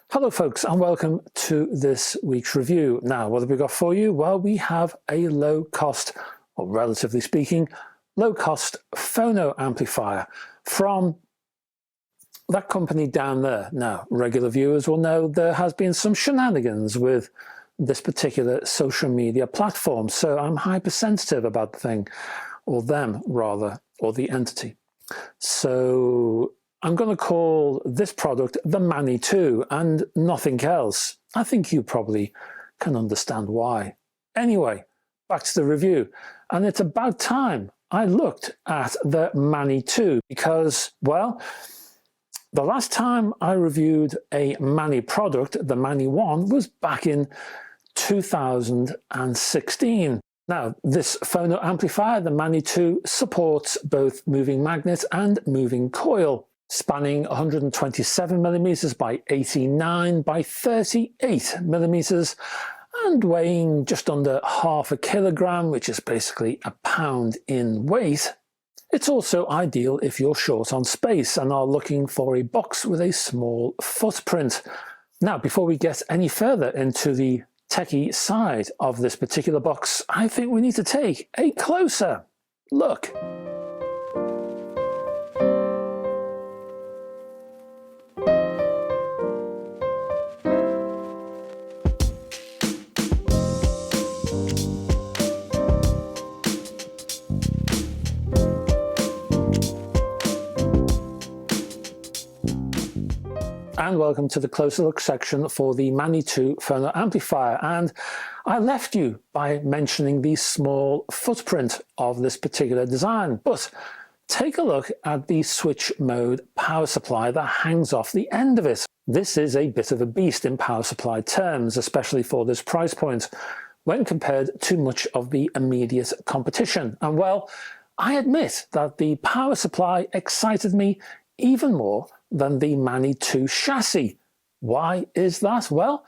Hello folks, and welcome to this week's review. Now, what have we got for you? Well, we have a low cost, or relatively speaking, low cost phono amplifier from that company down there. Now, regular viewers will know there has been some shenanigans with this particular social media platform, so I'm hypersensitive about the thing, or them rather, or the entity. So I'm going to call this product the Mani 2 and nothing else. I think you probably can understand why. Anyway, back to the review. And it's about time I looked at the Mani 2 because, well, the last time I reviewed a Mani product, the Mani 1, was back in 2016. Now, this phono amplifier, the Mani 2, supports both moving magnet and moving coil, spanning 127mm by 89 by 38mm and weighing just under half a kilogram, which is basically a pound in weight. It's also ideal if you're short on space and are looking for a box with a small footprint. Now, before we get any further into the techie side of this particular box, I think we need to take a closer look. And welcome to the closer look section for the Mani 2 phono amplifier. And I left you by mentioning the small footprint of this particular design, but take a look at the switch mode power supply that hangs off the end of it. This is a bit of a beast in power supply terms, especially for this price point, when compared to much of the immediate competition. And well, I admit that the power supply excited me even more than the Mani 2 chassis. Why is that? Well,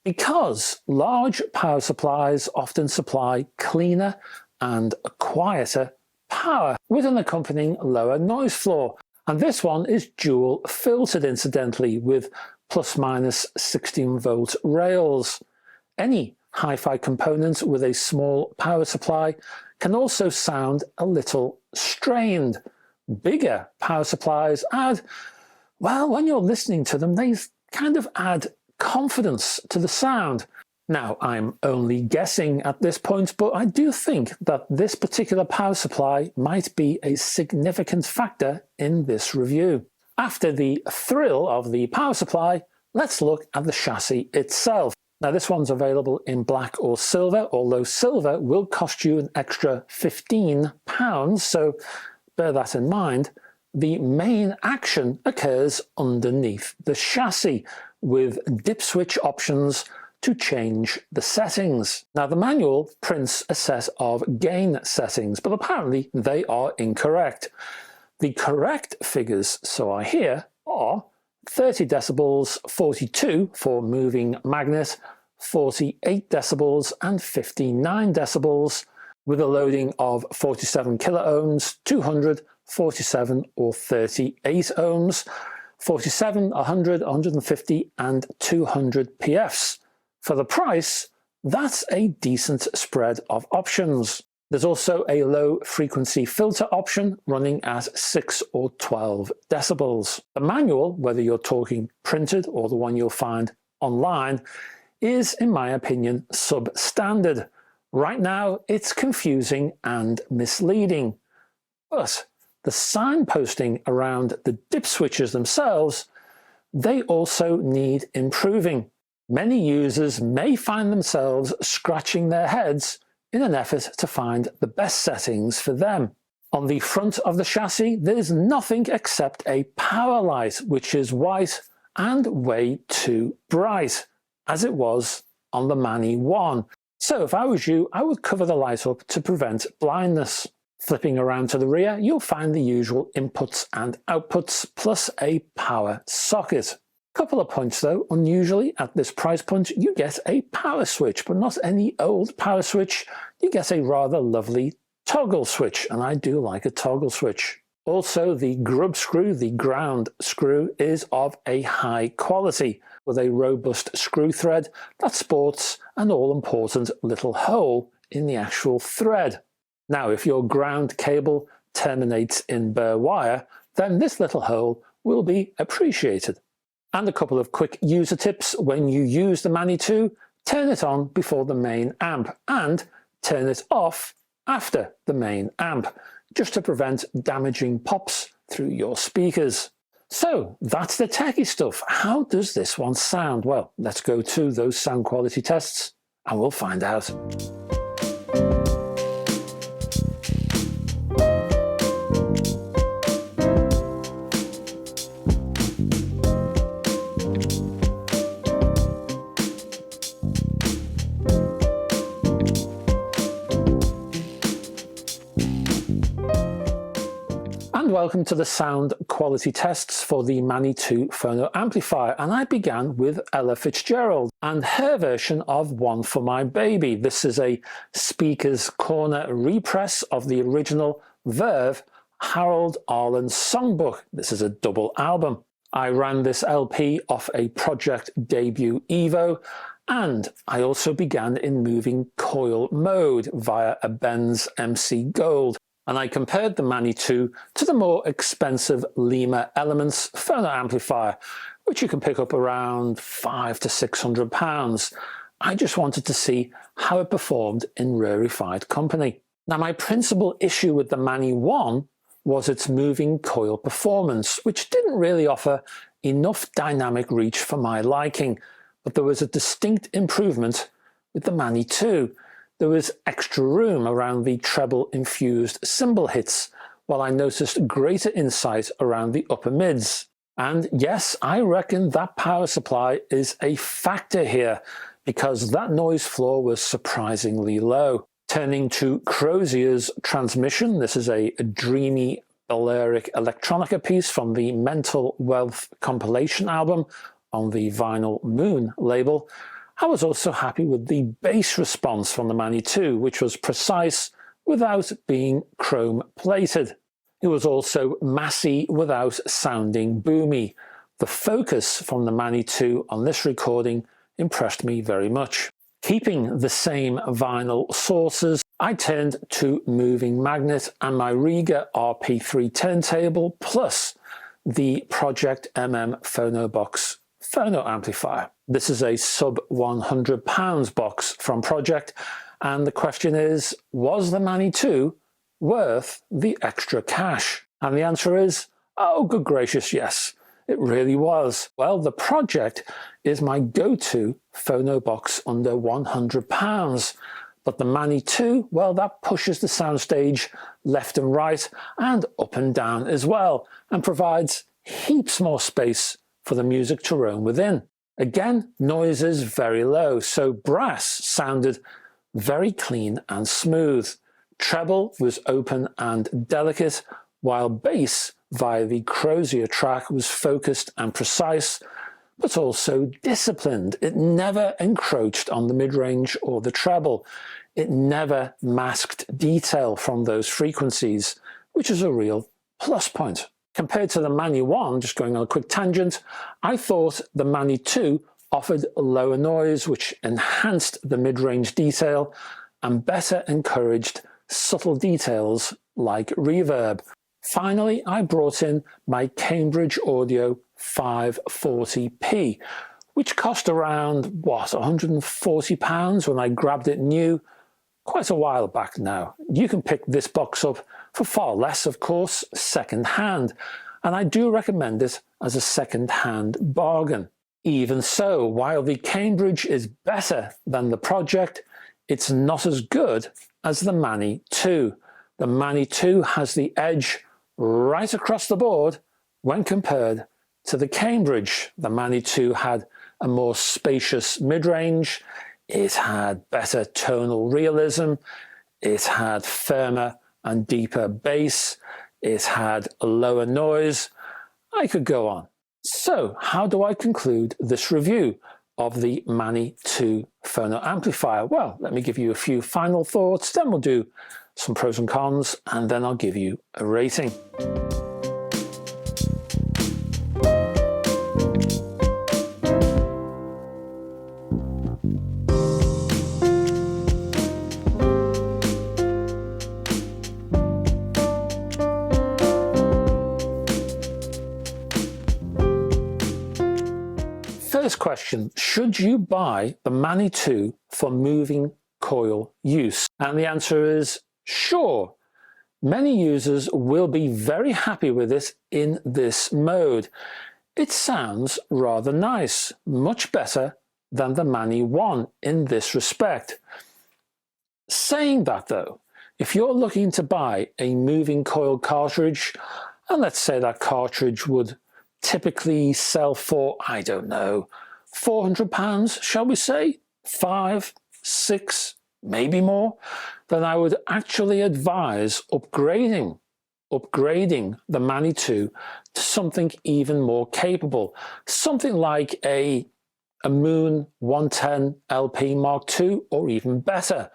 because large power supplies often supply cleaner and quieter power with an accompanying lower noise floor. And this one is dual filtered, incidentally, with plus minus 16 volt rails. Any hi-fi component with a small power supply can also sound a little strained. Bigger power supplies add, well, when you're listening to them, they kind of add confidence to the sound. Now, I'm only guessing at this point, but I do think that this particular power supply might be a significant factor in this review. After the thrill of the power supply, let's look at the chassis itself. Now, this one's available in black or silver, although silver will cost you an extra £15, so bear that in mind. The main action occurs underneath the chassis with dip switch options to change the settings. Now, the manual prints a set of gain settings, but apparently they are incorrect. The correct figures, so I hear, are 30 decibels, 42 for moving magnet, 48 decibels and 59 decibels with a loading of 47 kiloohms, 200, 47 or 38 ohms, 47, 100, 150 and 200 PFs. For the price, that's a decent spread of options. There's also a low frequency filter option running at 6 or 12 decibels. The manual, whether you're talking printed or the one you'll find online, is, in my opinion, substandard. Right now, it's confusing and misleading. But the signposting around the dip switches themselves, they also need improving. Many users may find themselves scratching their heads in an effort to find the best settings for them. On the front of the chassis, there is nothing except a power light, which is white and way too bright, as it was on the Mani 1. So if I was you, I would cover the light up to prevent blindness. Flipping around to the rear, you'll find the usual inputs and outputs, plus a power socket. Couple of points though, unusually at this price point, you get a power switch, but not any old power switch. You get a rather lovely toggle switch, and I do like a toggle switch. Also, the grub screw, the ground screw, is of a high quality, with a robust screw thread that sports an all-important little hole in the actual thread. Now, if your ground cable terminates in bare wire, then this little hole will be appreciated. And a couple of quick user tips: when you use the Mani 2, turn it on before the main amp and turn it off after the main amp, just to prevent damaging pops through your speakers. So that's the techie stuff. How does this one sound? Well, let's go to those sound quality tests and we'll find out. Welcome to the sound quality tests for the Mani 2 Phono Amplifier, and I began with Ella Fitzgerald and her version of One for My Baby. This is a Speaker's Corner repress of the original Verve Harold Arlen songbook. This is a double album. I ran this LP off a Pro-Ject debut Evo, and I also began in moving coil mode via a Benz MC Gold. And I compared the Mani 2 to the more expensive Leema Elements Phono Amplifier, which you can pick up around £500 to £600. I just wanted to see how it performed in rarefied company. Now, my principal issue with the Mani 1 was its moving coil performance, which didn't really offer enough dynamic reach for my liking, but there was a distinct improvement with the Mani 2. There was extra room around the treble-infused cymbal hits, while I noticed greater insight around the upper mids. And yes, I reckon that power supply is a factor here, because that noise floor was surprisingly low. Turning to Crozier's transmission, this is a dreamy Balearic electronica piece from the Mental Wealth compilation album on the Vinyl Moon label. I was also happy with the bass response from the Mani 2, which was precise without being chrome plated. It was also massy without sounding boomy. The focus from the Mani 2 on this recording impressed me very much. Keeping the same vinyl sources, I turned to Moving Magnet and my Riga RP3 turntable, plus the Pro-Ject Phono Box Phono Amplifier. This is a sub £100 box from Pro-Ject, and the question is, was the Mani 2 worth the extra cash? And the answer is, oh good gracious, yes, it really was. Well, the Pro-Ject is my go-to phono box under £100, but the Mani 2, well, that pushes the soundstage left and right and up and down as well, and provides heaps more space for the music to roam within. Again, noise is very low, so brass sounded very clean and smooth. Treble was open and delicate, while bass via the Crozier track was focused and precise, but also disciplined. It never encroached on the mid-range or the treble. It never masked detail from those frequencies, which is a real plus point. Compared to the Mani 1, just going on a quick tangent, I thought the Mani 2 offered lower noise, which enhanced the mid-range detail and better encouraged subtle details like reverb. Finally, I brought in my Cambridge Audio 540p, which cost around, £140 when I grabbed it new, quite a while back now. You can pick this box up for far less, of course, second hand, and I do recommend it as a second hand bargain. Even so, while the Cambridge is better than the Pro-Ject, it's not as good as the Mani 2. The Mani 2 has the edge right across the board when compared to the Cambridge. The Mani 2 had a more spacious mid-range, it had better tonal realism, it had firmer and deeper bass, it had a lower noise. I could go on. So how do I conclude this review of the Mani 2 Phono Amplifier? Well, let me give you a few final thoughts, then we'll do some pros and cons, and then I'll give you a rating. First question, should you buy the Mani 2 for moving coil use? And the answer is sure. Many users will be very happy with it in this mode. It sounds rather nice, much better than the Mani 1 in this respect. Saying that though, if you're looking to buy a moving coil cartridge, and let's say that cartridge would typically sell for, I don't know, £400, shall we say? 5, 6, maybe more, then I would actually advise upgrading the Mani 2 to something even more capable. Something like a Moon 110 LP Mark II or even better.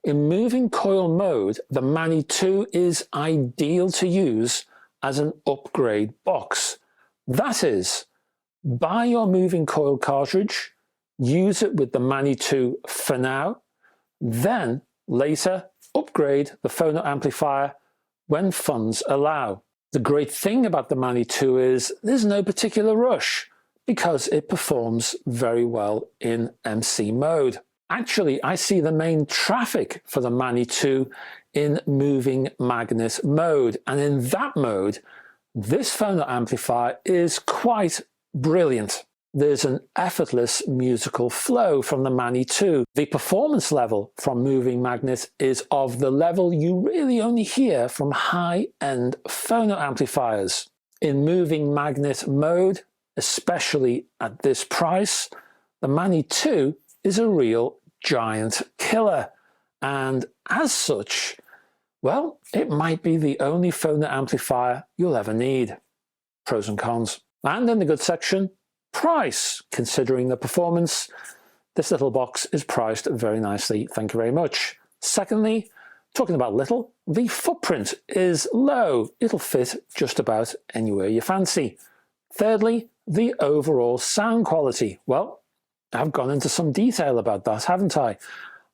In moving coil mode, the Mani 2 is ideal to use as an upgrade box. That is, buy your moving coil cartridge, use it with the Mani 2 for now, then later upgrade the Phono Amplifier when funds allow. The great thing about the Mani 2 is there's no particular rush because it performs very well in MC mode. Actually, I see the main traffic for the Mani 2 in moving magnet mode, and in that mode, this Phono Amplifier is quite brilliant. There's an effortless musical flow from the Mani 2. The performance level from moving magnets is of the level you really only hear from high-end phono amplifiers. In moving magnet mode, especially at this price, the Mani 2 is a real giant killer, and as such, well, it might be the only phono amplifier you'll ever need. Pros and cons. And in the good section, price. Considering the performance, this little box is priced very nicely, thank you very much. Secondly, talking about little, the footprint is low. It'll fit just about anywhere you fancy. Thirdly, the overall sound quality. Well, I've gone into some detail about that, haven't I?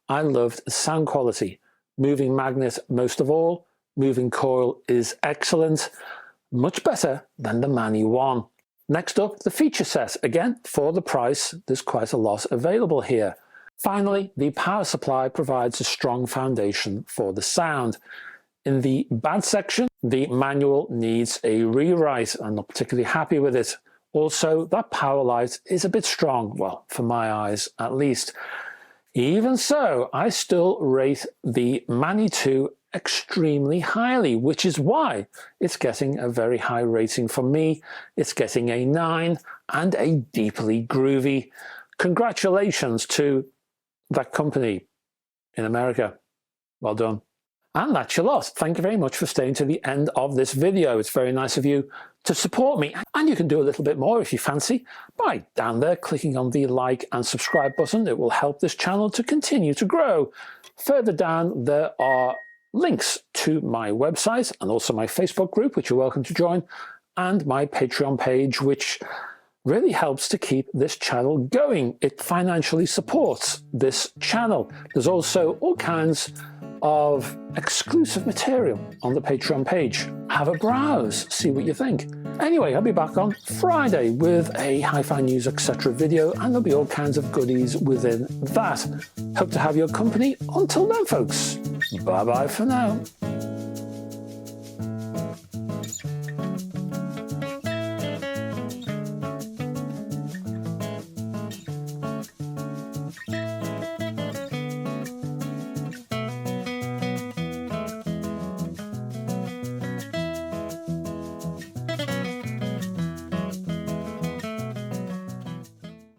I loved the sound quality. Moving magnet most of all. Moving coil is excellent. Much better than the Mani 1. Next up, the feature set. Again, for the price, there's quite a lot available here. Finally, the power supply provides a strong foundation for the sound. In the bad section, the manual needs a rewrite. I'm not particularly happy with it. Also, that power light is a bit strong, well, for my eyes at least. Even so, I still rate the Mani 2 extremely highly, which is why it's getting a very high rating from me. It's getting a 9 and a deeply groovy. Congratulations to that company in America. Well done. And that's your lot. Thank you very much for staying to the end of this video. It's very nice of you to support me, and you can do a little bit more if you fancy by down there clicking on the like and subscribe button. It will help this channel to continue to grow. Further down there are links to my website and also my Facebook group, which you're welcome to join, and my Patreon page, which really helps to keep this channel going. It financially supports this channel. There's also all kinds of exclusive material on the Patreon page. Have a browse, see what you think. Anyway, I'll be back on Friday with a hi-fi news etc. video, and there'll be all kinds of goodies within that. Hope to have your company until then, folks. Bye bye for now.